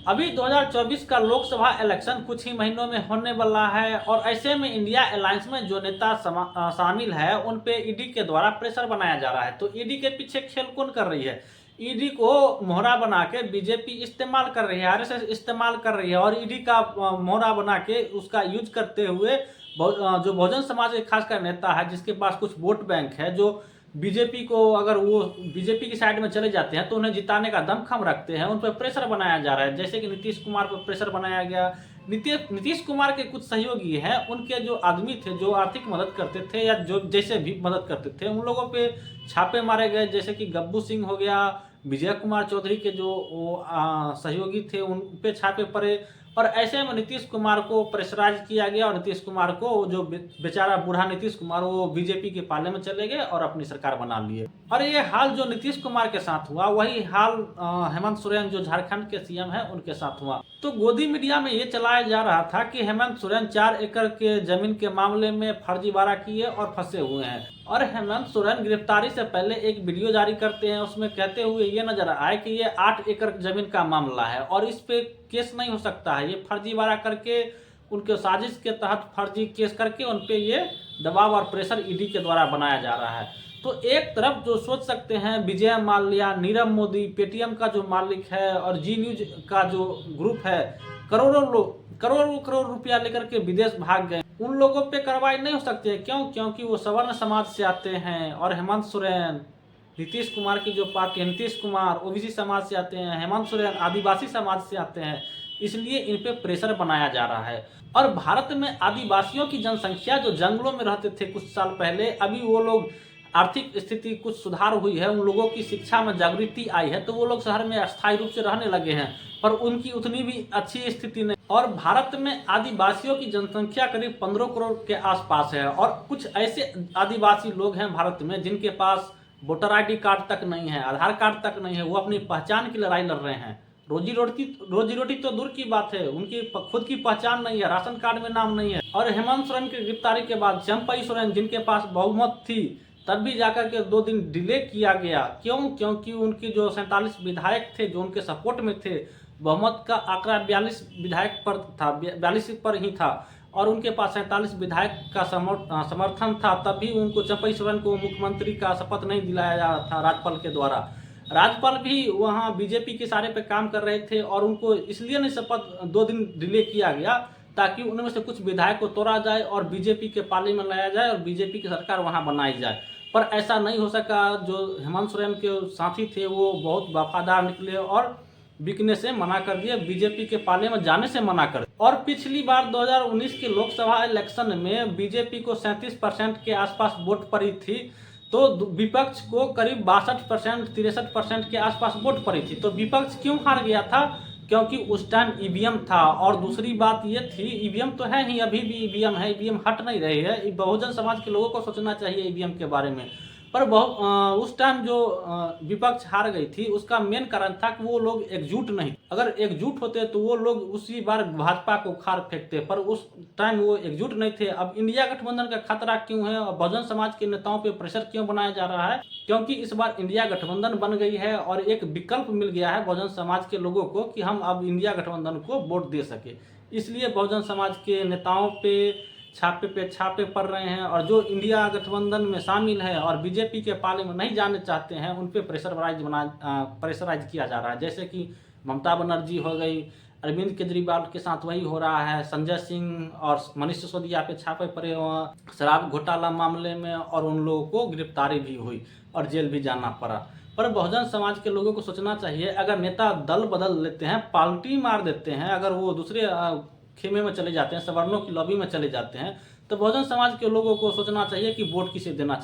अभी 2024 का लोकसभा इलेक्शन कुछ ही महीनों में होने वाला है और ऐसे में इंडिया अलायंस में जो नेता शामिल है उन पे ईडी के द्वारा प्रेशर बनाया जा रहा है। तो ईडी के पीछे खेल कौन कर रही है? ईडी को मोहरा बना के बीजेपी इस्तेमाल कर रही है, आरएसएस इस्तेमाल कर रही है और ईडी का मोहरा बना के उसका यूज करते हुए जो बहुजन समाज के खासकर नेता है जिसके पास कुछ वोट बैंक है, जो बीजेपी को अगर वो बीजेपी की साइड में चले जाते हैं तो उन्हें जिताने का दमखम रखते हैं, उन पर प्रेशर बनाया जा रहा है। जैसे कि नीतीश कुमार पर प्रेशर बनाया गया। नीतीश कुमार के कुछ सहयोगी हैं, उनके जो आदमी थे जो आर्थिक मदद करते थे या जो जैसे भी मदद करते थे उन लोगों पे छापे मारे गए। जैसे कि गब्बू सिंह हो गया, विजय कुमार चौधरी के जो सहयोगी थे उन पे छापे पड़े और ऐसे में नीतीश कुमार को प्रेशराइज किया गया और नीतीश कुमार को जो बेचारा बूढ़ा नीतीश कुमार वो बीजेपी के पाले में चले गए और अपनी सरकार बना लिए। और ये हाल जो नीतीश कुमार के साथ हुआ वही हाल हेमंत सोरेन जो झारखंड के सीएम है उनके साथ हुआ। तो गोदी मीडिया में ये चलाया जा रहा था कि हेमंत सोरेन 4 एकड़ के जमीन के मामले में फर्जीवाड़ा किए और फंसे हुए हैं और हेमंत सोरेन गिरफ्तारी से पहले एक वीडियो जारी करते हैं, उसमें कहते हुए ये नजर आए कि ये 8 एकड़ जमीन का मामला है और इस पे केस नहीं हो सकता है। ये फर्जीवाड़ा करके उनके साजिश के तहत फर्जी केस करके उन पे ये दबाव और प्रेशर ईडी के द्वारा बनाया जा रहा है। तो एक तरफ जो सोच सकते हैं विजय माल्या, नीरव मोदी, पेटीएम का जो मालिक है और जी न्यूज का जो ग्रुप है, करोड़ों रुपया लेकर के विदेश भाग गए, उन लोगों पे कार्रवाई नहीं हो सकती है। क्यों? क्योंकि वो सवर्ण समाज से आते हैं और हेमंत सोरेन, नीतीश कुमार की जो पार्टी है, नीतीश कुमार ओबीसी समाज से आते हैं, हेमंत सोरेन आदिवासी समाज से आते हैं, इसलिए इन पे प्रेशर बनाया जा रहा है। और भारत में आदिवासियों की जनसंख्या जो जंगलों में रहते थे कुछ साल पहले, अभी वो लोग आर्थिक स्थिति कुछ सुधार हुई है, उन लोगों की शिक्षा में जागृति आई है तो वो लोग शहर में अस्थायी रूप से रहने लगे हैं, पर उनकी उतनी भी अच्छी स्थिति नहीं। और भारत में आदिवासियों की जनसंख्या करीब 15 करोड़ के आसपास है और कुछ ऐसे आदिवासी लोग हैं भारत में जिनके पास वोटर आईडी कार्ड तक नहीं है, आधार कार्ड तक नहीं है, वो अपनी पहचान की लड़ाई लड़ रहे हैं। रोजी रोटी तो दूर की बात है, उनकी खुद की पहचान नहीं है, राशन कार्ड में नाम नहीं है। और हेमंत सोरेन की गिरफ्तारी के बाद चंपई सोरेन जिनके पास बहुमत थी तब भी जाकर के 2 दिन डिले किया गया। क्यों? क्योंकि उनकी जो 47 विधायक थे जो उनके सपोर्ट में थे, बहुमत का आंकड़ा 42 विधायक पर था, 42 पर ही था और उनके पास 47 विधायक का समर्थन था, तब भी उनको चंपई सोरेन को मुख्यमंत्री का शपथ नहीं दिलाया जा रहा था राज्यपाल के द्वारा। राज्यपाल भी वहाँ बीजेपी के इशारे पे काम कर रहे थे और उनको इसलिए नहीं शपथ 2 दिन डिले किया गया ताकि उनमें से कुछ विधायक को तोड़ा जाए और बीजेपी के पाले में लाया जाए और बीजेपी की सरकार वहाँ बनाई जाए, पर ऐसा नहीं हो सका। जो हेमंत सोरेन के साथी थे वो बहुत वफादार निकले और बिकने से मना कर दिया, बीजेपी के पाले में जाने से मना कर दिया। और पिछली बार 2019 के लोकसभा इलेक्शन में बीजेपी को 37% के आसपास वोट पड़ी थी, तो विपक्ष को करीब 62% 63% के आसपास वोट पड़ी थी। तो विपक्ष क्यों हार गया था? क्योंकि उस टाइम ईवीएम था। और दूसरी बात ये थी, ईवीएम तो है ही, अभी भी ईवीएम है, ईवीएम हट नहीं रही है। बहुजन समाज के लोगों को सोचना चाहिए ईवीएम के बारे में। पर उस टाइम जो विपक्ष हार गई थी उसका मेन कारण था कि वो लोग एकजुट नहीं। अगर एकजुट होते तो वो लोग उसी बार भाजपा को उखाड़ फेंकते, पर उस टाइम वो एकजुट नहीं थे। अब इंडिया गठबंधन का खतरा क्यों है और बहुजन समाज के नेताओं पे प्रेशर क्यों बनाया जा रहा है? क्योंकि इस बार इंडिया गठबंधन बन गई है और एक विकल्प मिल गया है बहुजन समाज के लोगों को कि हम अब इंडिया गठबंधन को वोट दे सके, इसलिए बहुजन समाज के नेताओं पे छापे पड़ रहे हैं। और जो इंडिया गठबंधन में शामिल है और बीजेपी के पाले में नहीं जाने चाहते हैं उन पे प्रेशराइज किया जा रहा है। जैसे कि ममता बनर्जी हो गई, अरविंद केजरीवाल के साथ वही हो रहा है, संजय सिंह और मनीष सिसोदिया पे छापे पड़े शराब घोटाला मामले में और उन लोगों को गिरफ्तारी भी हुई और जेल भी जाना पड़ा। पर बहुजन समाज के लोगों को सोचना चाहिए, अगर नेता दल बदल लेते हैं, पार्टी मार देते हैं, अगर वो दूसरे खेमे में चले जाते हैं, सवर्णों की लॉबी में चले जाते हैं, तो बहुजन समाज के लोगों को सोचना चाहिए कि वोट किसे देना चाहिए।